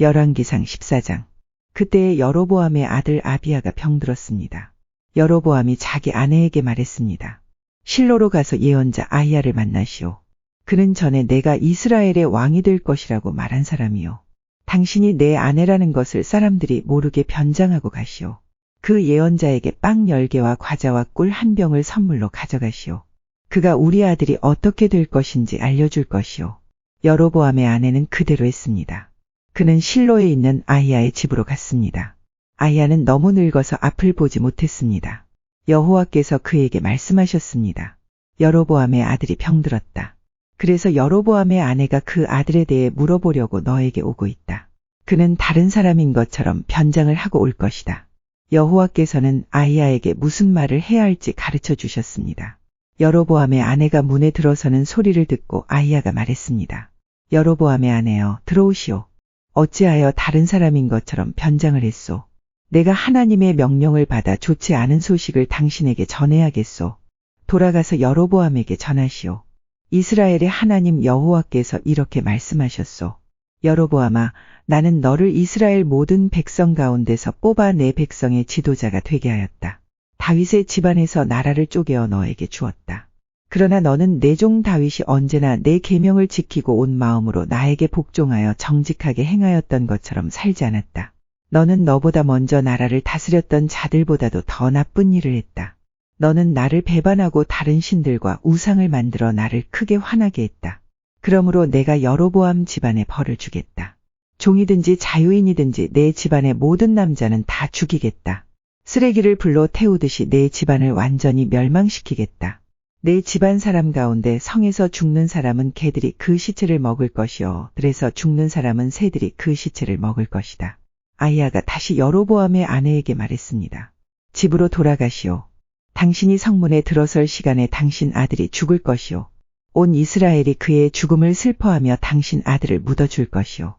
열왕기상 14장. 그때에 여로보암의 아들 아비야가 병들었습니다. 여로보암이 자기 아내에게 말했습니다. 실로로 가서 예언자 아히야를 만나시오. 그는 전에 내가 이스라엘의 왕이 될 것이라고 말한 사람이요. 당신이 내 아내라는 것을 사람들이 모르게 변장하고 가시오. 그 예언자에게 빵 10개와 과자와 꿀 1병을 선물로 가져가시오. 그가 우리 아들이 어떻게 될 것인지 알려줄 것이오. 여로보암의 아내는 그대로 했습니다. 그는 실로에 있는 아히야의 집으로 갔습니다. 아히야는 너무 늙어서 앞을 보지 못했습니다. 여호와께서 그에게 말씀하셨습니다. 여로보암의 아들이 병들었다. 그래서 여로보암의 아내가 그 아들에 대해 물어보려고 너에게 오고 있다. 그는 다른 사람인 것처럼 변장을 하고 올 것이다. 여호와께서는 아히야에게 무슨 말을 해야 할지 가르쳐 주셨습니다. 여로보암의 아내가 문에 들어서는 소리를 듣고 아히야가 말했습니다. 여로보암의 아내여, 들어오시오. 어찌하여 다른 사람인 것처럼 변장을 했소? 내가 하나님의 명령을 받아 좋지 않은 소식을 당신에게 전해야겠소. 돌아가서 여로보암에게 전하시오. 이스라엘의 하나님 여호와께서 이렇게 말씀하셨소. 여로보암아, 나는 너를 이스라엘 모든 백성 가운데서 뽑아 내 백성의 지도자가 되게 하였다. 다윗의 집안에서 나라를 쪼개어 너에게 주었다. 그러나 너는 내 종 다윗이 언제나 내 계명을 지키고 온 마음으로 나에게 복종하여 정직하게 행하였던 것처럼 살지 않았다. 너는 너보다 먼저 나라를 다스렸던 자들보다도 더 나쁜 일을 했다. 너는 나를 배반하고 다른 신들과 우상을 만들어 나를 크게 화나게 했다. 그러므로 내가 여로보암 집안에 벌을 주겠다. 종이든지 자유인이든지 내 집안의 모든 남자는 다 죽이겠다. 쓰레기를 불러 태우듯이 내 집안을 완전히 멸망시키겠다. 내 집안 사람 가운데 성에서 죽는 사람은 개들이 그 시체를 먹을 것이요, 들에서 죽는 사람은 새들이 그 시체를 먹을 것이다. 아히야가 다시 여로보암의 아내에게 말했습니다. 집으로 돌아가시오. 당신이 성문에 들어설 시간에 당신 아들이 죽을 것이오. 온 이스라엘이 그의 죽음을 슬퍼하며 당신 아들을 묻어줄 것이오.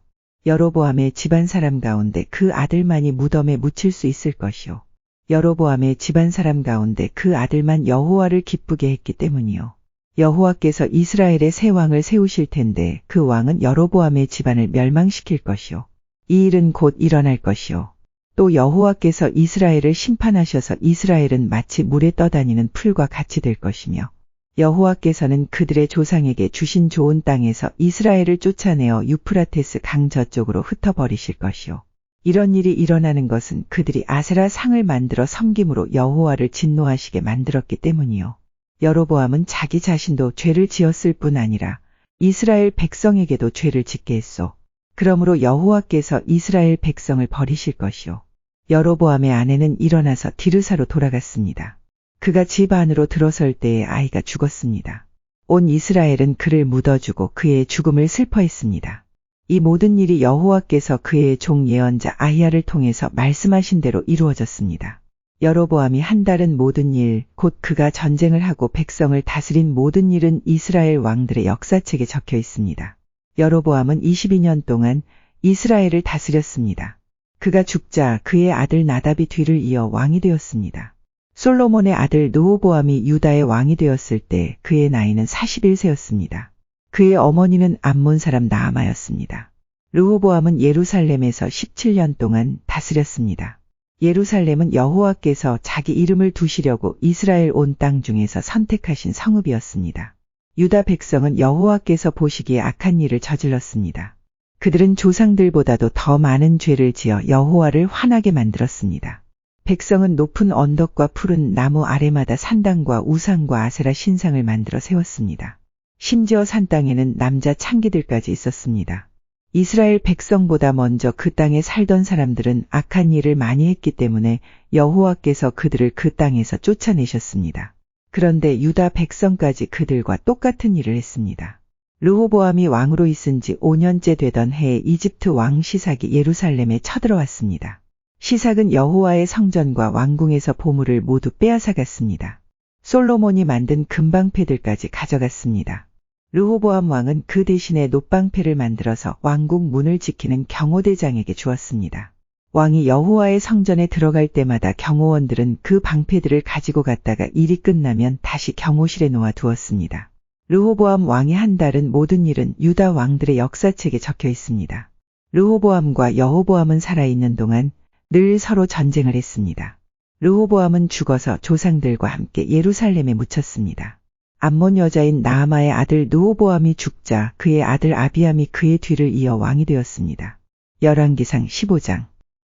여로보암의 집안 사람 가운데 그 아들만이 무덤에 묻힐 수 있을 것이오. 여로보암의 집안 사람 가운데 그 아들만 여호와를 기쁘게 했기 때문이요. 여호와께서 이스라엘의 새 왕을 세우실 텐데 그 왕은 여로보암의 집안을 멸망시킬 것이요. 이 일은 곧 일어날 것이요. 또 여호와께서 이스라엘을 심판하셔서 이스라엘은 마치 물에 떠다니는 풀과 같이 될 것이며, 여호와께서는 그들의 조상에게 주신 좋은 땅에서 이스라엘을 쫓아내어 유프라테스 강 저쪽으로 흩어버리실 것이요. 이런 일이 일어나는 것은 그들이 아세라 상을 만들어 섬김으로 여호와를 진노하시게 만들었기 때문이요. 여로보암은 자기 자신도 죄를 지었을 뿐 아니라 이스라엘 백성에게도 죄를 짓게 했소. 그러므로 여호와께서 이스라엘 백성을 버리실 것이요. 여로보암의 아내는 일어나서 디르사로 돌아갔습니다. 그가 집 안으로 들어설 때에 아이가 죽었습니다. 온 이스라엘은 그를 묻어주고 그의 죽음을 슬퍼했습니다. 이 모든 일이 여호와께서 그의 종 예언자 아히야를 통해서 말씀하신 대로 이루어졌습니다. 여로보암이 한다른 모든 일, 곧 그가 전쟁을 하고 백성을 다스린 모든 일은 이스라엘 왕들의 역사책에 적혀 있습니다. 여로보암은 22년 동안 이스라엘을 다스렸습니다. 그가 죽자 그의 아들 나답이 뒤를 이어 왕이 되었습니다. 솔로몬의 아들 르호보암이 유다의 왕이 되었을 때 그의 나이는 41세였습니다. 그의 어머니는 암몬 사람 나아마였습니다. 르호보암은 예루살렘에서 17년 동안 다스렸습니다. 예루살렘은 여호와께서 자기 이름을 두시려고 이스라엘 온 땅 중에서 선택하신 성읍이었습니다. 유다 백성은 여호와께서 보시기에 악한 일을 저질렀습니다. 그들은 조상들보다도 더 많은 죄를 지어 여호와를 화나게 만들었습니다. 백성은 높은 언덕과 푸른 나무 아래마다 산당과 우상과 아세라 신상을 만들어 세웠습니다. 심지어 산 땅에는 남자 창기들까지 있었습니다. 이스라엘 백성보다 먼저 그 땅에 살던 사람들은 악한 일을 많이 했기 때문에 여호와께서 그들을 그 땅에서 쫓아내셨습니다. 그런데 유다 백성까지 그들과 똑같은 일을 했습니다. 르호보암이 왕으로 있은 지 5년째 되던 해에 이집트 왕 시삭이 예루살렘에 쳐들어왔습니다. 시삭은 여호와의 성전과 왕궁에서 보물을 모두 빼앗아갔습니다. 솔로몬이 만든 금방패들까지 가져갔습니다. 르호보암 왕은 그 대신에 놋방패를 만들어서 왕궁 문을 지키는 경호대장에게 주었습니다. 왕이 여호와의 성전에 들어갈 때마다 경호원들은 그 방패들을 가지고 갔다가 일이 끝나면 다시 경호실에 놓아 두었습니다. 르호보암 왕이 한 다른 모든 일은 유다 왕들의 역사책에 적혀 있습니다. 르호보암과 여호보암은 살아있는 동안 늘 서로 전쟁을 했습니다. 르호보암은 죽어서 조상들과 함께 예루살렘에 묻혔습니다. 암몬 여자인 나아마의 아들 르호보암이 죽자 그의 아들 아비암이 그의 뒤를 이어 왕이 되었습니다. 열왕기상 15장.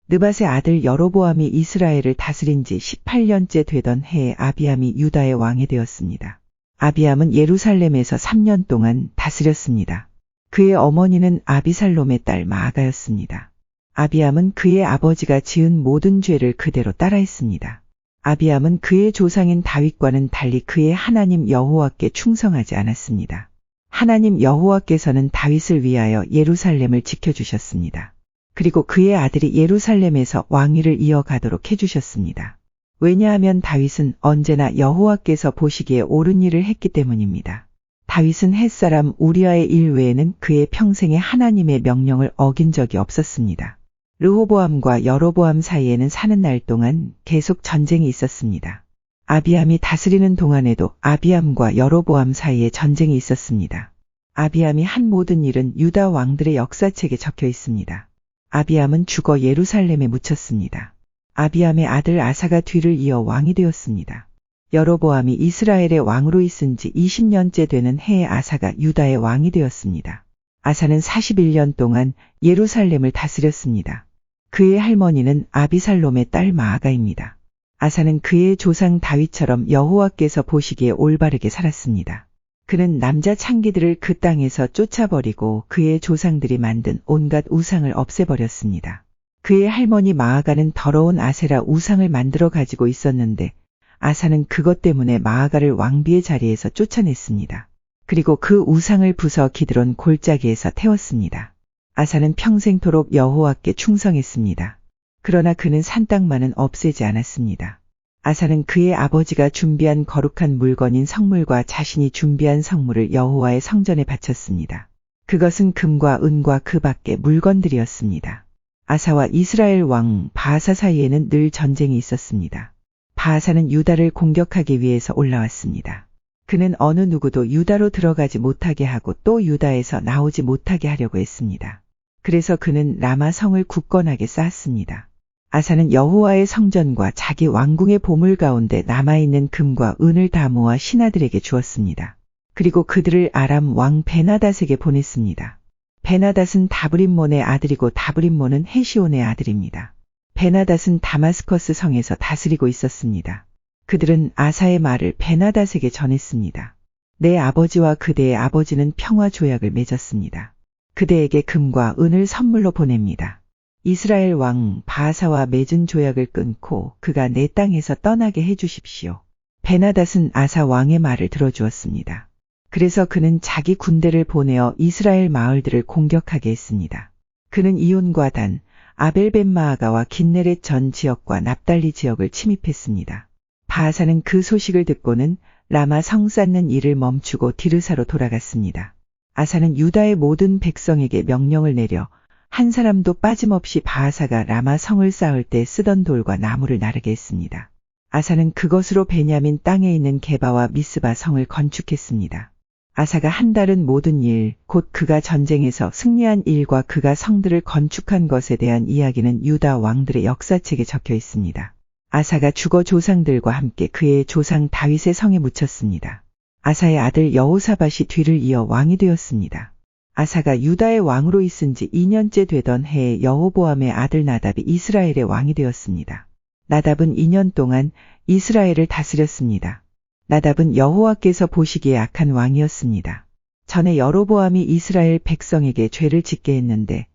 느밧의 아들 여로보암이 이스라엘을 다스린 지 18년째 되던 해에 아비암이 유다의 왕이 되었습니다. 아비암은 예루살렘에서 3년 동안 다스렸습니다. 그의 어머니는 아비살롬의 딸 마아가였습니다. 아비암은 그의 아버지가 지은 모든 죄를 그대로 따라했습니다. 아비암은 그의 조상인 다윗과는 달리 그의 하나님 여호와께 충성하지 않았습니다. 하나님 여호와께서는 다윗을 위하여 예루살렘을 지켜주셨습니다. 그리고 그의 아들이 예루살렘에서 왕위를 이어가도록 해주셨습니다. 왜냐하면 다윗은 언제나 여호와께서 보시기에 옳은 일을 했기 때문입니다. 다윗은 햇사람 우리아의 일 외에는 그의 평생에 하나님의 명령을 어긴 적이 없었습니다. 르호보암과 여로보암 사이에는 사는 날 동안 계속 전쟁이 있었습니다. 아비암이 다스리는 동안에도 아비암과 여로보암 사이에 전쟁이 있었습니다. 아비암이 한 모든 일은 유다 왕들의 역사책에 적혀 있습니다. 아비암은 죽어 예루살렘에 묻혔습니다. 아비암의 아들 아사가 뒤를 이어 왕이 되었습니다. 여로보암이 이스라엘의 왕으로 있은 지 20년째 되는 해에 아사가 유다의 왕이 되었습니다. 아사는 41년 동안 예루살렘을 다스렸습니다. 그의 할머니는 아비살롬의 딸 마아가입니다. 아사는 그의 조상 다윗처럼 여호와께서 보시기에 올바르게 살았습니다. 그는 남자 창기들을 그 땅에서 쫓아버리고 그의 조상들이 만든 온갖 우상을 없애버렸습니다. 그의 할머니 마아가는 더러운 아세라 우상을 만들어 가지고 있었는데 아사는 그것 때문에 마아가를 왕비의 자리에서 쫓아냈습니다. 그리고 그 우상을 부숴 기드론 골짜기에서 태웠습니다. 아사는 평생토록 여호와께 충성했습니다. 그러나 그는 산땅만은 없애지 않았습니다. 아사는 그의 아버지가 준비한 거룩한 물건인 성물과 자신이 준비한 성물을 여호와의 성전에 바쳤습니다. 그것은 금과 은과 그 밖의 물건들이었습니다. 아사와 이스라엘 왕 바하사 사이에는 늘 전쟁이 있었습니다. 바하사는 유다를 공격하기 위해서 올라왔습니다. 그는 어느 누구도 유다로 들어가지 못하게 하고 또 유다에서 나오지 못하게 하려고 했습니다. 그래서 그는 라마 성을 굳건하게 쌓았습니다. 아사는 여호와의 성전과 자기 왕궁의 보물 가운데 남아있는 금과 은을 다 모아 신하들에게 주었습니다. 그리고 그들을 아람 왕 베나닷에게 보냈습니다. 베나닷은 다브림몬의 아들이고 다브림몬은 헤시온의 아들입니다. 베나닷은 다마스커스 성에서 다스리고 있었습니다. 그들은 아사의 말을 베나닷에게 전했습니다. 내 아버지와 그대의 아버지는 평화 조약을 맺었습니다. 그대에게 금과 은을 선물로 보냅니다. 이스라엘 왕 바하사와 맺은 조약을 끊고 그가 내 땅에서 떠나게 해주십시오. 베나닷은 아사 왕의 말을 들어주었습니다. 그래서 그는 자기 군대를 보내어 이스라엘 마을들을 공격하게 했습니다. 그는 이온과 단, 아벨벳마아가와 긴네렛 전 지역과 납달리 지역을 침입했습니다. 바하사는 그 소식을 듣고는 라마 성 쌓는 일을 멈추고 디르사로 돌아갔습니다. 아사는 유다의 모든 백성에게 명령을 내려 한 사람도 빠짐없이 바하사가 라마 성을 쌓을 때 쓰던 돌과 나무를 나르게 했습니다. 아사는 그것으로 베냐민 땅에 있는 게바와 미스바 성을 건축했습니다. 아사가 한달은 모든 일, 곧 그가 전쟁에서 승리한 일과 그가 성들을 건축한 것에 대한 이야기는 유다 왕들의 역사책에 적혀 있습니다. 아사가 죽어 조상들과 함께 그의 조상 다윗의 성에 묻혔습니다. 아사의 아들 여호사밧이 뒤를 이어 왕이 되었습니다. 아사가 유다의 왕으로 있은 지 2년째 되던 해에 여호보암의 아들 나답이 이스라엘의 왕이 되었습니다. 나답은 2년 동안 이스라엘을 다스렸습니다. 나답은 여호와께서 보시기에 악한 왕이었습니다. 전에 여로보암이 이스라엘 백성에게 죄를 짓게 했는데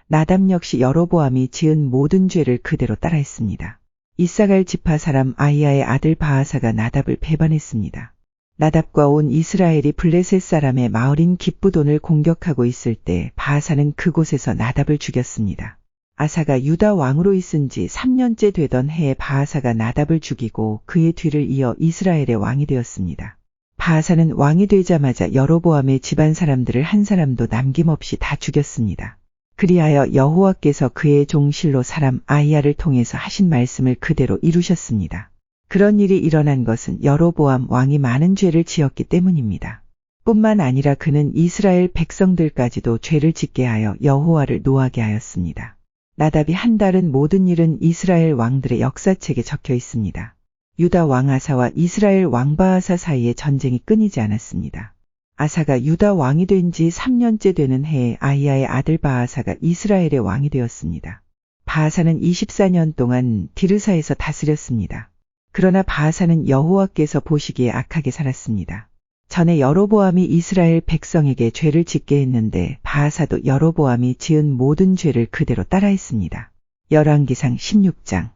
나답 역시 여로보암이 지은 모든 죄를 그대로 따라했습니다. 이사갈 지파 사람 아히야의 아들 바하사가 나답을 배반했습니다. 나답과 온 이스라엘이 블레셋 사람의 마을인 기브돈을 공격하고 있을 때 바하사는 그곳에서 나답을 죽였습니다. 아사가 유다 왕으로 있은 지 3년째 되던 해에 바하사가 나답을 죽이고 그의 뒤를 이어 이스라엘의 왕이 되었습니다. 바하사는 왕이 되자마자 여로보암의 집안 사람들을 한 사람도 남김없이 다 죽였습니다. 그리하여 여호와께서 그의 종 실로 사람 아히야를 통해서 하신 말씀을 그대로 이루셨습니다. 그런 일이 일어난 것은 여로보암 왕이 많은 죄를 지었기 때문입니다. 뿐만 아니라 그는 이스라엘 백성들까지도 죄를 짓게 하여 여호와를 노하게 하였습니다. 나답이 한 다른 모든 일은 이스라엘 왕들의 역사책에 적혀 있습니다. 유다 왕 아사와 이스라엘 왕 바아사 사이에 전쟁이 끊이지 않았습니다. 아사가 유다 왕이 된 지 3년째 되는 해에 아히야의 아들 바아사가 이스라엘의 왕이 되었습니다. 바아사는 24년 동안 디르사에서 다스렸습니다. 그러나 바아사는 여호와께서 보시기에 악하게 살았습니다. 전에 여로보암이 이스라엘 백성에게 죄를 짓게 했는데 바아사도 여로보암이 지은 모든 죄를 그대로 따라했습니다. 열왕기상 16장.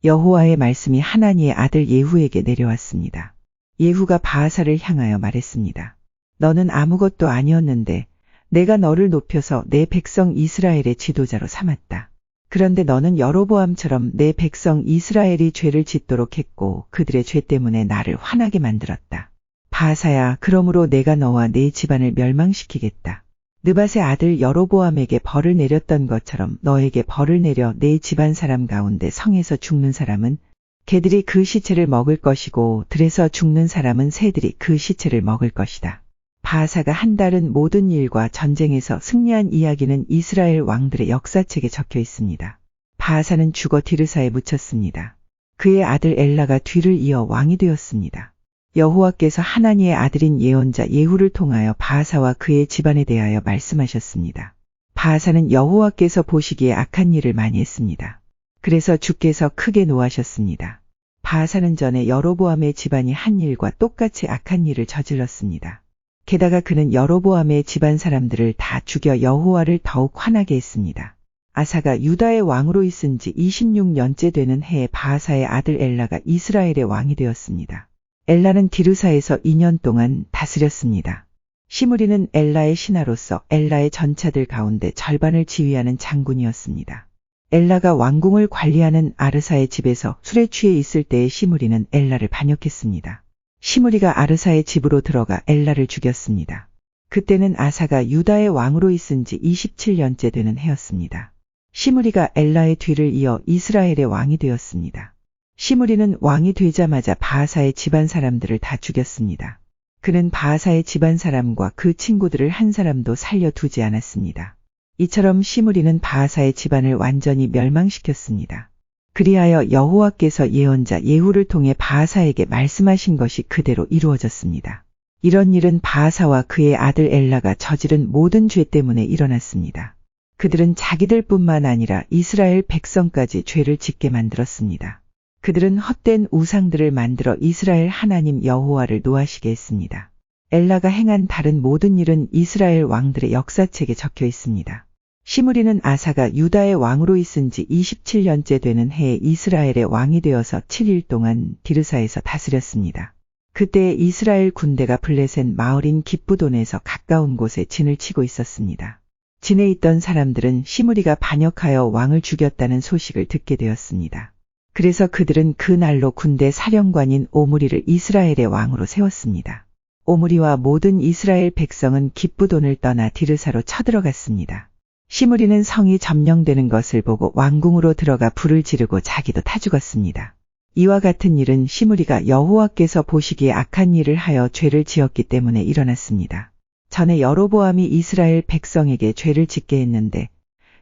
여호와의 말씀이 하나니의 아들 예후에게 내려왔습니다. 예후가 바아사를 향하여 말했습니다. 너는 아무것도 아니었는데 내가 너를 높여서 내 백성 이스라엘의 지도자로 삼았다. 그런데 너는 여로보암처럼 내 백성 이스라엘이 죄를 짓도록 했고 그들의 죄 때문에 나를 화나게 만들었다. 바아사야, 그러므로 내가 너와 네 집안을 멸망시키겠다. 느밧의 아들 여로보암에게 벌을 내렸던 것처럼 너에게 벌을 내려 네 집안 사람 가운데 성에서 죽는 사람은 개들이 그 시체를 먹을 것이고 들에서 죽는 사람은 새들이 그 시체를 먹을 것이다. 바아사가 한 다른 모든 일과 전쟁에서 승리한 이야기는 이스라엘 왕들의 역사책에 적혀 있습니다. 바아사는 죽어 디르사에 묻혔습니다. 그의 아들 엘라가 뒤를 이어 왕이 되었습니다. 여호와께서 하나니의 아들인 예언자 예후를 통하여 바아사와 그의 집안에 대하여 말씀하셨습니다. 바아사는 여호와께서 보시기에 악한 일을 많이 했습니다. 그래서 주께서 크게 노하셨습니다. 바아사는 전에 여로보암의 집안이 한 일과 똑같이 악한 일을 저질렀습니다. 게다가 그는 여로보암의 집안 사람들을 다 죽여 여호와를 더욱 화나게 했습니다. 아사가 유다의 왕으로 있은 지 26년째 되는 해에 바아사의 아들 엘라가 이스라엘의 왕이 되었습니다. 엘라는 디르사에서 2년 동안 다스렸습니다. 시므리는 엘라의 신하로서 엘라의 전차들 가운데 절반을 지휘하는 장군이었습니다. 엘라가 왕궁을 관리하는 아르사의 집에서 술에 취해 있을 때에 시므리는 엘라를 반역했습니다. 시므리가 아르사의 집으로 들어가 엘라를 죽였습니다. 그때는 아사가 유다의 왕으로 있은 지 27년째 되는 해였습니다. 시므리가 엘라의 뒤를 이어 이스라엘의 왕이 되었습니다. 시므리는 왕이 되자마자 바아사의 집안 사람들을 다 죽였습니다. 그는 바아사의 집안 사람과 그 친구들을 한 사람도 살려두지 않았습니다. 이처럼 시므리는 바아사의 집안을 완전히 멸망시켰습니다. 그리하여 여호와께서 예언자 예후를 통해 바아사에게 말씀하신 것이 그대로 이루어졌습니다. 이런 일은 바아사와 그의 아들 엘라가 저지른 모든 죄 때문에 일어났습니다. 그들은 자기들뿐만 아니라 이스라엘 백성까지 죄를 짓게 만들었습니다. 그들은 헛된 우상들을 만들어 이스라엘 하나님 여호와를 노하시게 했습니다. 엘라가 행한 다른 모든 일은 이스라엘 왕들의 역사책에 적혀 있습니다. 시므리는 아사가 유다의 왕으로 있은 지 27년째 되는 해에 이스라엘의 왕이 되어서 7일 동안 디르사에서 다스렸습니다. 그때 이스라엘 군대가 블레셋 마을인 깁부돈에서 가까운 곳에 진을 치고 있었습니다. 진에 있던 사람들은 시므리가 반역하여 왕을 죽였다는 소식을 듣게 되었습니다. 그래서 그들은 그 날로 군대 사령관인 오므리를 이스라엘의 왕으로 세웠습니다. 오므리와 모든 이스라엘 백성은 깁부돈을 떠나 디르사로 쳐들어갔습니다. 시므리는 성이 점령되는 것을 보고 왕궁으로 들어가 불을 지르고 자기도 타 죽었습니다. 이와 같은 일은 시므리가 여호와께서 보시기에 악한 일을 하여 죄를 지었기 때문에 일어났습니다. 전에 여로보암이 이스라엘 백성에게 죄를 짓게 했는데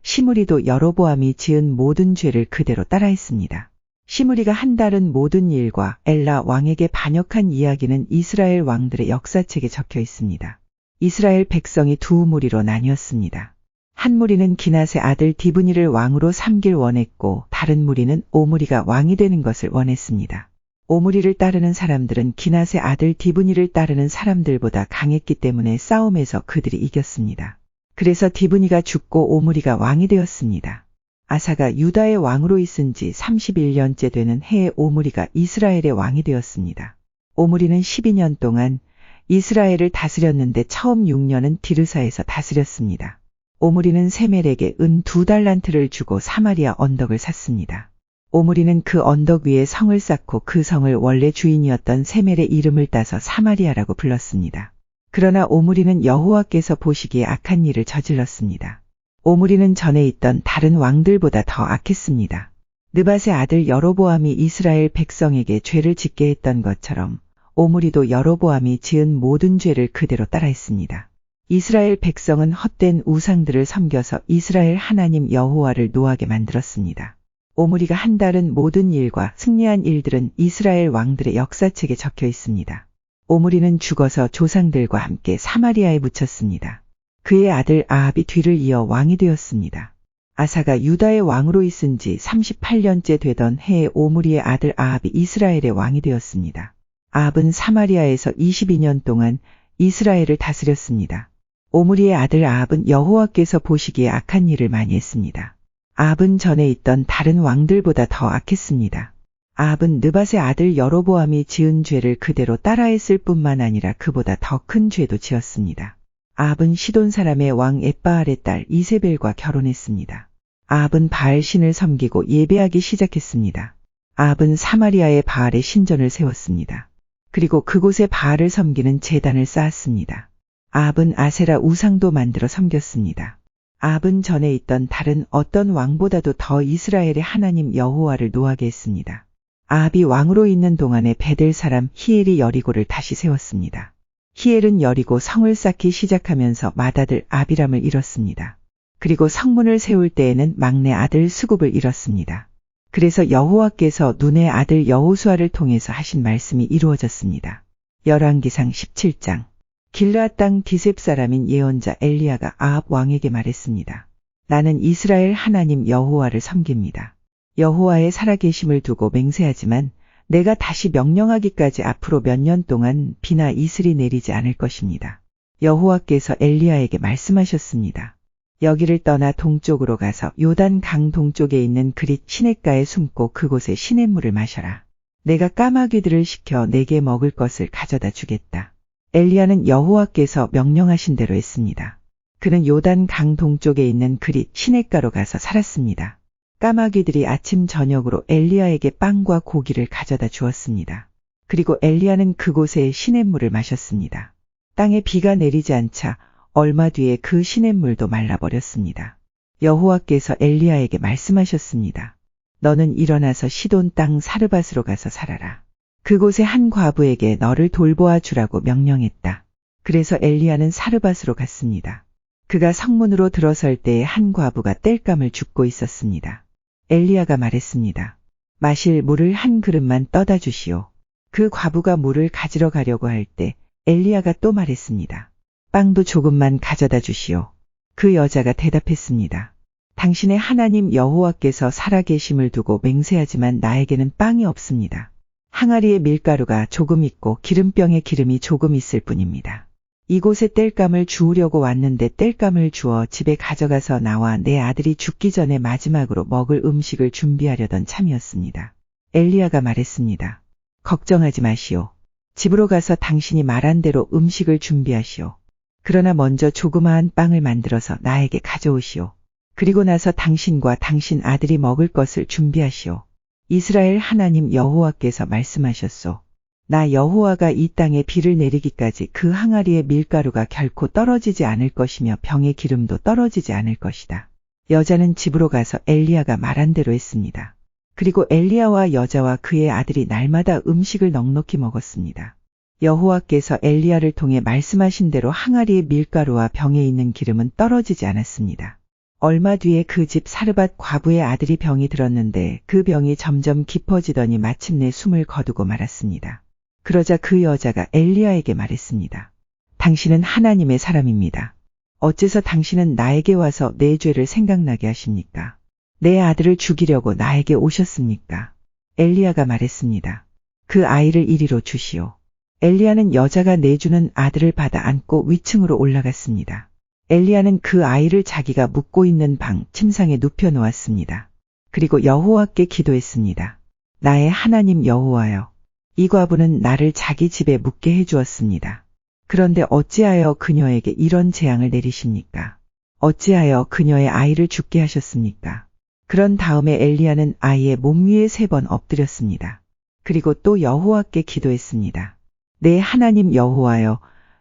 시므리도 여로보암이 지은 모든 죄를 그대로 따라했습니다. 시므리가 한 다른 모든 일과 엘라 왕에게 반역한 이야기는 이스라엘 왕들의 역사책에 적혀 있습니다. 이스라엘 백성이 두 무리로 나뉘었습니다. 한 무리는 기낫의 아들 디브니를 왕으로 삼길 원했고 다른 무리는 오므리가 왕이 되는 것을 원했습니다. 오므리를 따르는 사람들은 기낫의 아들 디브니를 따르는 사람들보다 강했기 때문에 싸움에서 그들이 이겼습니다. 그래서 디브니가 죽고 오므리가 왕이 되었습니다. 아사가 유다의 왕으로 있은 지 31년째 되는 해에 오므리가 이스라엘의 왕이 되었습니다. 오므리는 12년 동안 이스라엘을 다스렸는데 처음 6년은 디르사에서 다스렸습니다. 오므리는 세멜에게 은 2달란트를 주고 사마리아 언덕을 샀습니다. 오므리는 그 언덕 위에 성을 쌓고 그 성을 원래 주인이었던 세멜의 이름을 따서 사마리아라고 불렀습니다. 그러나 오므리는 여호와께서 보시기에 악한 일을 저질렀습니다. 오므리는 전에 있던 다른 왕들보다 더 악했습니다. 느밧의 아들 여로보암이 이스라엘 백성에게 죄를 짓게 했던 것처럼 오므리도 여로보암이 지은 모든 죄를 그대로 따라했습니다. 이스라엘 백성은 헛된 우상들을 섬겨서 이스라엘 하나님 여호와를 노하게 만들었습니다. 오므리가 한다른 모든 일과 승리한 일들은 이스라엘 왕들의 역사책에 적혀 있습니다. 오므리는 죽어서 조상들과 함께 사마리아에 묻혔습니다. 그의 아들 아합이 뒤를 이어 왕이 되었습니다. 아사가 유다의 왕으로 있은 지 38년째 되던 해에 오므리의 아들 아합이 이스라엘의 왕이 되었습니다. 아합은 사마리아에서 22년 동안 이스라엘을 다스렸습니다. 오므리의 아들 아합은 여호와께서 보시기에 악한 일을 많이 했습니다. 아합은 전에 있던 다른 왕들보다 더 악했습니다. 아합은 느밧의 아들 여로보암이 지은 죄를 그대로 따라했을 뿐만 아니라 그보다 더 큰 죄도 지었습니다. 아합은 시돈 사람의 왕 엣바알의 딸 이세벨과 결혼했습니다. 아합은 바알 신을 섬기고 예배하기 시작했습니다. 아합은 사마리아에 바알의 신전을 세웠습니다. 그리고 그곳에 바알을 섬기는 제단을 쌓았습니다. 아합은 아세라 우상도 만들어 섬겼습니다. 아합은 전에 있던 다른 어떤 왕보다도 더 이스라엘의 하나님 여호와를 노하게 했습니다. 아합이 왕으로 있는 동안에 베델 사람 히엘이 여리고를 다시 세웠습니다. 히엘은 여리고 성을 쌓기 시작하면서 맏아들 아비람을 잃었습니다. 그리고 성문을 세울 때에는 막내 아들 수굽을 잃었습니다. 그래서 여호와께서 눈의 아들 여호수아를 통해서 하신 말씀이 이루어졌습니다. 열왕기상 17장. 길르앗 땅 디셉 사람인 예언자 엘리야가 아합 왕에게 말했습니다. 나는 이스라엘 하나님 여호와를 섬깁니다. 여호와의 살아계심을 두고 맹세하지만 내가 다시 명령하기까지 앞으로 몇 년 동안 비나 이슬이 내리지 않을 것입니다. 여호와께서 엘리야에게 말씀하셨습니다. 여기를 떠나 동쪽으로 가서 요단 강 동쪽에 있는 그릿 시냇가에 숨고 그곳에 시냇물을 마셔라. 내가 까마귀들을 시켜 내게 먹을 것을 가져다 주겠다. 엘리야는 여호와께서 명령하신 대로 했습니다. 그는 요단 강 동쪽에 있는 그릿 시냇가로 가서 살았습니다. 까마귀들이 아침 저녁으로 엘리야에게 빵과 고기를 가져다 주었습니다. 그리고 엘리야는 그곳에 시냇물을 마셨습니다. 땅에 비가 내리지 않자 얼마 뒤에 그 시냇물도 말라버렸습니다. 여호와께서 엘리야에게 말씀하셨습니다. 너는 일어나서 시돈 땅 사르밧으로 가서 살아라. 그곳에 한 과부에게 너를 돌보아 주라고 명령했다. 그래서 엘리야는 사르밧으로 갔습니다. 그가 성문으로 들어설 때에 한 과부가 땔감을 줍고 있었습니다. 엘리야가 말했습니다. 마실 물을 한 그릇만 떠다 주시오. 그 과부가 물을 가지러 가려고 할 때 엘리야가 또 말했습니다. 빵도 조금만 가져다 주시오. 그 여자가 대답했습니다. 당신의 하나님 여호와께서 살아계심을 두고 맹세하지만 나에게는 빵이 없습니다. 항아리에 밀가루가 조금 있고 기름병에 기름이 조금 있을 뿐입니다. 이곳에 땔감을 주우려고 왔는데 땔감을 주어 집에 가져가서 나와 내 아들이 죽기 전에 마지막으로 먹을 음식을 준비하려던 참이었습니다. 엘리야가 말했습니다. 걱정하지 마시오. 집으로 가서 당신이 말한 대로 음식을 준비하시오. 그러나 먼저 조그마한 빵을 만들어서 나에게 가져오시오. 그리고 나서 당신과 당신 아들이 먹을 것을 준비하시오. 이스라엘 하나님 여호와께서 말씀하셨소. 나 여호와가 이 땅에 비를 내리기까지 그 항아리의 밀가루가 결코 떨어지지 않을 것이며 병의 기름도 떨어지지 않을 것이다. 여자는 집으로 가서 엘리야가 말한 대로 했습니다. 그리고 엘리야와 여자와 그의 아들이 날마다 음식을 넉넉히 먹었습니다. 여호와께서 엘리야를 통해 말씀하신 대로 항아리의 밀가루와 병에 있는 기름은 떨어지지 않았습니다. 얼마 뒤에 그 집 사르밧 과부의 아들이 병이 들었는데 그 병이 점점 깊어지더니 마침내 숨을 거두고 말았습니다. 그러자 그 여자가 엘리야에게 말했습니다. 당신은 하나님의 사람입니다. 어째서 당신은 나에게 와서 내 죄를 생각나게 하십니까? 내 아들을 죽이려고 나에게 오셨습니까? 엘리야가 말했습니다. 그 아이를 이리로 주시오. 엘리야는 여자가 내주는 아들을 받아 안고 위층으로 올라갔습니다. 엘리야는 그 아이를 자기가 묵고 있는 방 침상에 눕혀 놓았습니다. 그리고 여호와께 기도했습니다. 나의 하나님 여호와여, 이 과부는 나를 자기 집에 묵게 해주었습니다. 그런데 어찌하여 그녀에게 이런 재앙을 내리십니까? 어찌하여 그녀의 아이를 죽게 하셨습니까? 그런 다음에 엘리야는 아이의 몸 위에 3번 엎드렸습니다. 그리고 또 여호와께 기도했습니다. 내 하나님 여호와여,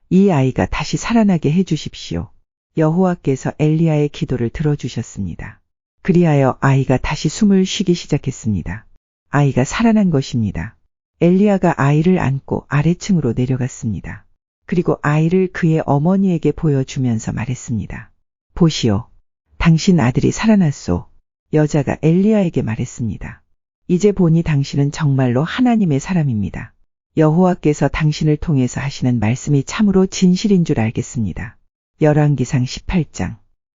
이 아이가 다시 살아나게 해주십시오. 여호와께서 엘리야의 기도를 들어주셨습니다. 그리하여 아이가 다시 숨을 쉬기 시작했습니다. 아이가 살아난 것입니다. 엘리야가 아이를 안고 아래층으로 내려갔습니다. 그리고 아이를 그의 어머니에게 보여주면서 말했습니다. 보시오. 당신 아들이 살아났소. 여자가 엘리야에게 말했습니다. 이제 보니 당신은 정말로 하나님의 사람입니다. 여호와께서 당신을 통해서 하시는 말씀이 참으로 진실인 줄 알겠습니다. 열왕기상 18장.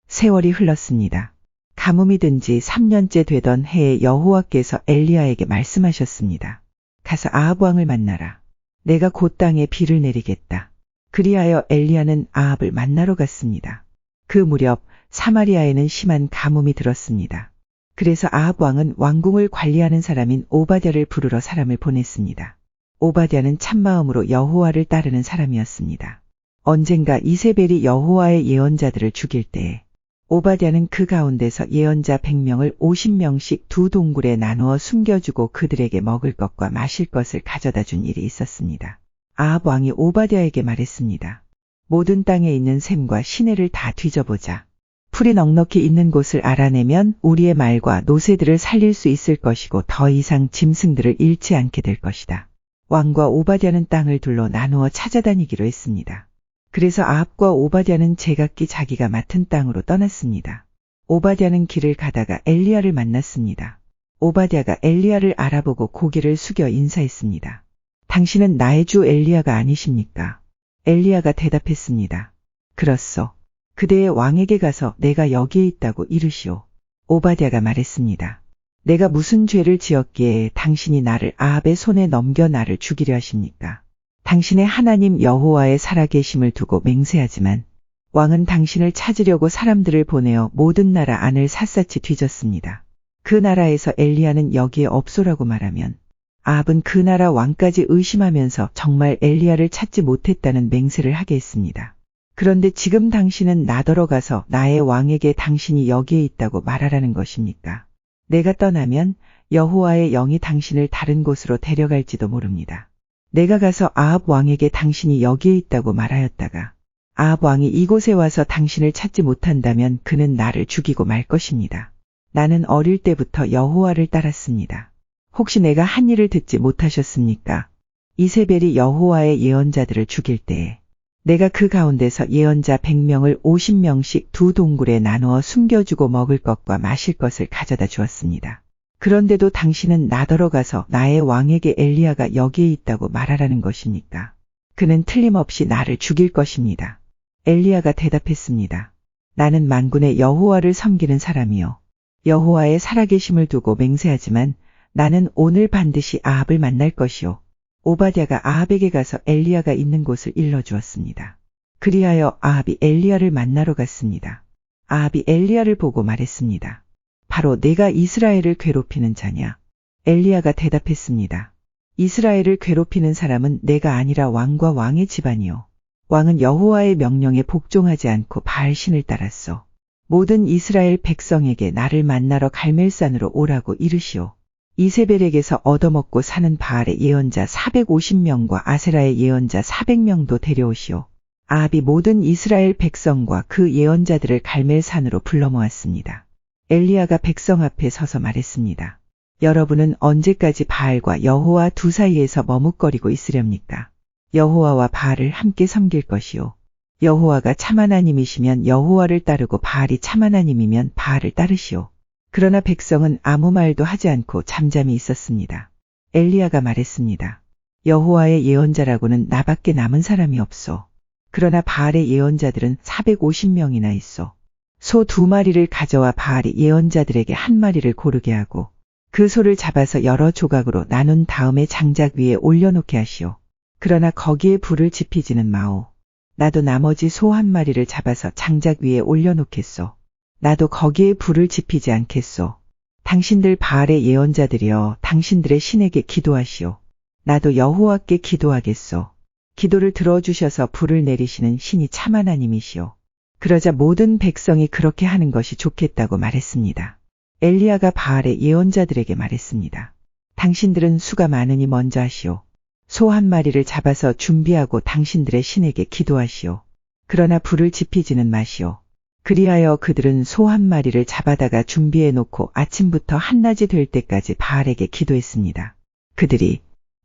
세월이 흘렀습니다. 가뭄이 든 지 3년째 되던 해에 여호와께서 엘리야에게 말씀하셨습니다. 가서 아합 왕을 만나라. 내가 곧 땅에 비를 내리겠다. 그리하여 엘리야는 아합을 만나러 갔습니다. 그 무렵 사마리아에는 심한 가뭄이 들었습니다. 그래서 아합 왕은 왕궁을 관리하는 사람인 오바댜를 부르러 사람을 보냈습니다. 오바댜는 참마음으로 여호와를 따르는 사람이었습니다. 언젠가 이세벨이 여호와의 예언자들을 죽일 때에 오바댜는 그 가운데서 예언자 100명을 50명씩 두 동굴에 나누어 숨겨주고 그들에게 먹을 것과 마실 것을 가져다 준 일이 있었습니다. 아합 왕이 오바댜에게 말했습니다. 모든 땅에 있는 샘과 시내를 다 뒤져보자. 풀이 넉넉히 있는 곳을 알아내면 우리의 말과 노새들을 살릴 수 있을 것이고 더 이상 짐승들을 잃지 않게 될 것이다. 왕과 오바댜는 땅을 둘러 나누어 찾아다니기로 했습니다. 그래서 아합과 오바댜는 제각기 자기가 맡은 땅으로 떠났습니다. 오바댜는 길을 가다가 엘리야를 만났습니다. 오바댜가 엘리야를 알아보고 고개를 숙여 인사했습니다. 당신은 나의 주 엘리야가 아니십니까? 엘리야가 대답했습니다. 그렇소. 그대의 왕에게 가서 내가 여기에 있다고 이르시오. 오바댜가 말했습니다. 내가 무슨 죄를 지었기에 당신이 나를 아합의 손에 넘겨 나를 죽이려 하십니까? 당신의 하나님 여호와의 살아계심을 두고 맹세하지만 왕은 당신을 찾으려고 사람들을 보내어 모든 나라 안을 샅샅이 뒤졌습니다. 그 나라에서 엘리야는 여기에 없소라고 말하면 아합은 그 나라 왕까지 의심하면서 정말 엘리야를 찾지 못했다는 맹세를 하게 했습니다. 그런데 지금 당신은 나더러 가서 나의 왕에게 당신이 여기에 있다고 말하라는 것입니까? 내가 떠나면 여호와의 영이 당신을 다른 곳으로 데려갈지도 모릅니다. 내가 가서 아합 왕에게 당신이 여기에 있다고 말하였다가 아합 왕이 이곳에 와서 당신을 찾지 못한다면 그는 나를 죽이고 말 것입니다. 나는 어릴 때부터 여호와를 따랐습니다. 혹시 내가 한 일을 듣지 못하셨습니까? 이세벨이 여호와의 예언자들을 죽일 때에 내가 그 가운데서 예언자 100명을 50명씩 두 동굴에 나누어 숨겨주고 먹을 것과 마실 것을 가져다 주었습니다. 그런데도 당신은 나더러 가서 나의 왕에게 엘리야가 여기에 있다고 말하라는 것입니까? 그는 틀림없이 나를 죽일 것입니다. 엘리야가 대답했습니다. 나는 만군의 여호와를 섬기는 사람이요. 여호와의 살아계심을 두고 맹세하지만 나는 오늘 반드시 아합을 만날 것이요. 오바댜가 아합에게 가서 엘리야가 있는 곳을 일러주었습니다. 그리하여 아합이 엘리야를 만나러 갔습니다. 아합이 엘리야를 보고 말했습니다. 바로 내가 이스라엘을 괴롭히는 자냐? 엘리야가 대답했습니다. 이스라엘을 괴롭히는 사람은 내가 아니라 왕과 왕의 집안이요. 왕은 여호와의 명령에 복종하지 않고 바알신을 따랐소. 모든 이스라엘 백성에게 나를 만나러 갈멜산으로 오라고 이르시오. 이세벨에게서 얻어먹고 사는 바알의 예언자 450명과 아세라의 예언자 400명도 데려오시오. 아합이 모든 이스라엘 백성과 그 예언자들을 갈멜산으로 불러 모았습니다. 엘리야가 백성 앞에 서서 말했습니다. 여러분은 언제까지 바알과 여호와 두 사이에서 머뭇거리고 있으렵니까? 여호와와 바알을 함께 섬길 것이요. 여호와가 참 하나님이시면 여호와를 따르고 바알이 참 하나님이면 바알을 따르시오. 그러나 백성은 아무 말도 하지 않고 잠잠히 있었습니다. 엘리야가 말했습니다. 여호와의 예언자라고는 나밖에 남은 사람이 없소. 그러나 바알의 예언자들은 450명이나 있소. 소 2마리를 가져와 바알이 예언자들에게 1마리를 고르게 하고 그 소를 잡아서 여러 조각으로 나눈 다음에 장작 위에 올려놓게 하시오. 그러나 거기에 불을 지피지는 마오. 나도 나머지 소 1마리를 잡아서 장작 위에 올려놓겠소. 나도 거기에 불을 지피지 않겠소. 당신들 바알의 예언자들이여 당신들의 신에게 기도하시오. 나도 여호와께 기도하겠소. 기도를 들어주셔서 불을 내리시는 신이 참 하나님이시오. 그러자 모든 백성이 그렇게 하는 것이 좋겠다고 말했습니다. 엘리야가 바알의 예언자들에게 말했습니다. 당신들은 수가 많으니 먼저 하시오. 소 1마리를 잡아서 준비하고 당신들의 신에게 기도하시오. 그러나 불을 지피지는 마시오. 그리하여 그들은 소 1마리를 잡아다가 준비해 놓고 아침부터 한낮이 될 때까지 바알에게 기도했습니다. 그들이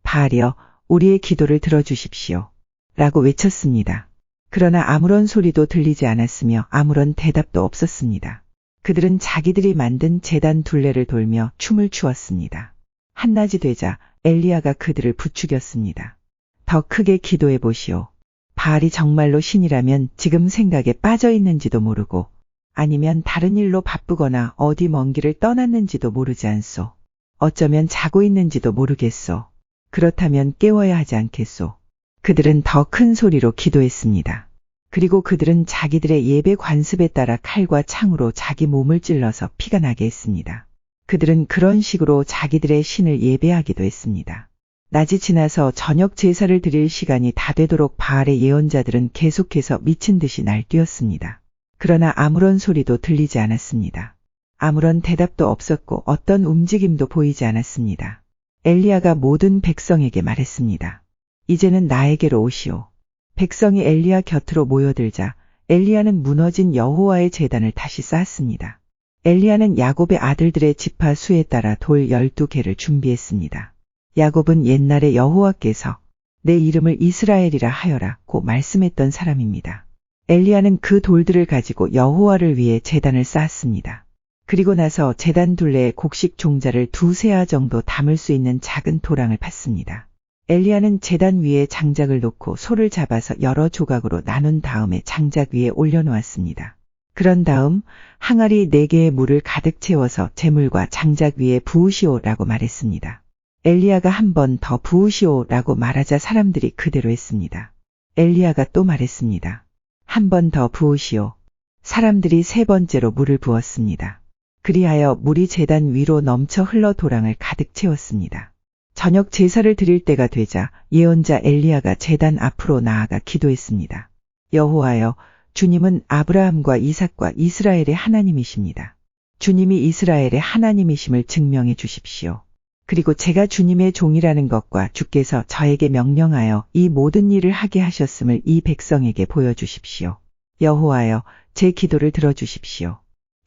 바알이여, 우리의 기도를 들어주십시오. 라고 외쳤습니다. 그러나 아무런 소리도 들리지 않았으며 아무런 대답도 없었습니다. 그들은 자기들이 만든 제단 둘레를 돌며 춤을 추었습니다. 한낮이 되자 엘리야가 그들을 부추겼습니다. 더 크게 기도해 보시오. 바알이 정말로 신이라면 지금 생각에 빠져 있는지도 모르고 아니면 다른 일로 바쁘거나 어디 먼 길을 떠났는지도 모르지 않소. 어쩌면 자고 있는지도 모르겠소. 그렇다면 깨워야 하지 않겠소. 그들은 더 큰 소리로 기도했습니다. 그리고 그들은 자기들의 예배 관습에 따라 칼과 창으로 자기 몸을 찔러서 피가 나게 했습니다. 그들은 그런 식으로 자기들의 신을 예배하기도 했습니다. 낮이 지나서 저녁 제사를 드릴 시간이 다 되도록 바알의 예언자들은 계속해서 미친 듯이 날뛰었습니다. 그러나 아무런 소리도 들리지 않았습니다. 아무런 대답도 없었고 어떤 움직임도 보이지 않았습니다. 엘리야가 모든 백성에게 말했습니다. 이제는 나에게로 오시오. 백성이 엘리야 곁으로 모여들자 엘리야는 무너진 여호와의 제단을 다시 쌓았습니다. 엘리야는 야곱의 아들들의 지파 수에 따라 돌 12개를 준비했습니다. 야곱은 옛날에 여호와께서 내 이름을 이스라엘이라 하여라고 말씀했던 사람입니다. 엘리야는 그 돌들을 가지고 여호와를 위해 제단을 쌓았습니다. 그리고 나서 제단 둘레에 곡식 종자를 2세아 정도 담을 수 있는 작은 도랑을 팠습니다. 엘리야는 제단 위에 장작을 놓고 소를 잡아서 여러 조각으로 나눈 다음에 장작 위에 올려놓았습니다. 그런 다음 항아리 4개의 물을 가득 채워서 제물과 장작 위에 부으시오라고 말했습니다. 엘리야가 한 번 더 부으시오라고 말하자 사람들이 그대로 했습니다. 엘리야가 또 말했습니다. 한 번 더 부으시오. 사람들이 3번째로 물을 부었습니다. 그리하여 물이 제단 위로 넘쳐 흘러 도랑을 가득 채웠습니다. 저녁 제사를 드릴 때가 되자 예언자 엘리야가 제단 앞으로 나아가 기도했습니다. 여호와여, 주님은 아브라함과 이삭과 이스라엘의 하나님이십니다. 주님이 이스라엘의 하나님이심을 증명해 주십시오. 그리고 제가 주님의 종이라는 것과 주께서 저에게 명령하여 이 모든 일을 하게 하셨음을 이 백성에게 보여주십시오. 여호와여, 제 기도를 들어주십시오.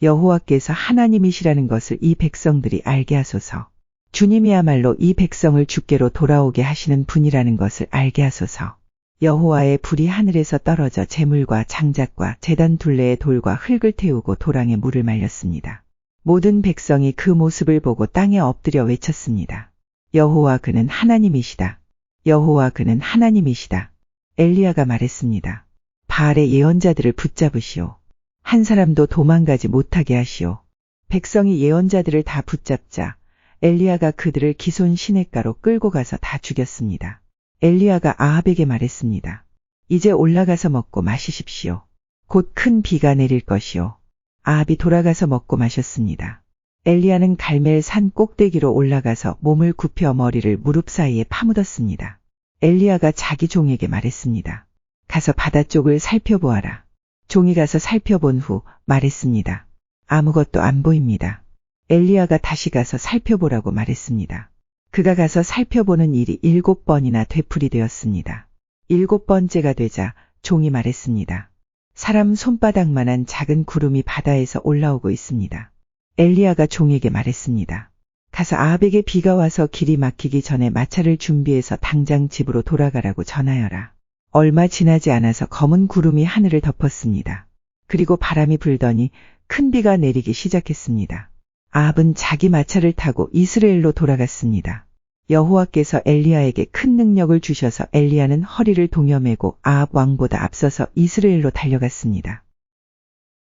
여호와께서 하나님이시라는 것을 이 백성들이 알게 하소서. 주님이야말로 이 백성을 주께로 돌아오게 하시는 분이라는 것을 알게 하소서. 여호와의 불이 하늘에서 떨어져 제물과 장작과 제단 둘레의 돌과 흙을 태우고 도랑에 물을 말렸습니다. 모든 백성이 그 모습을 보고 땅에 엎드려 외쳤습니다. 여호와 그는 하나님이시다. 여호와 그는 하나님이시다. 엘리야가 말했습니다. 바알의 예언자들을 붙잡으시오. 한 사람도 도망가지 못하게 하시오. 백성이 예언자들을 다 붙잡자 엘리야가 그들을 기손 시냇가로 끌고 가서 다 죽였습니다. 엘리야가 아합에게 말했습니다. 이제 올라가서 먹고 마시십시오. 곧 큰 비가 내릴 것이오. 아합이 돌아가서 먹고 마셨습니다. 엘리야는 갈멜 산 꼭대기로 올라가서 몸을 굽혀 머리를 무릎 사이에 파묻었습니다. 엘리야가 자기 종에게 말했습니다. 가서 바다 쪽을 살펴보아라. 종이 가서 살펴본 후 말했습니다. 아무것도 안 보입니다. 엘리야가 다시 가서 살펴보라고 말했습니다. 그가 가서 살펴보는 일이 7번이나 되풀이 되었습니다. 7번째가 되자 종이 말했습니다. 사람 손바닥만한 작은 구름이 바다에서 올라오고 있습니다. 엘리야가 종에게 말했습니다. 가서 아합에게 비가 와서 길이 막히기 전에 마차를 준비해서 당장 집으로 돌아가라고 전하여라. 얼마 지나지 않아서 검은 구름이 하늘을 덮었습니다. 그리고 바람이 불더니 큰 비가 내리기 시작했습니다. 아합은 자기 마차를 타고 이스라엘로 돌아갔습니다. 여호와께서 엘리야에게 큰 능력을 주셔서 엘리야는 허리를 동여매고 아합 왕보다 앞서서 이스라엘로 달려갔습니다.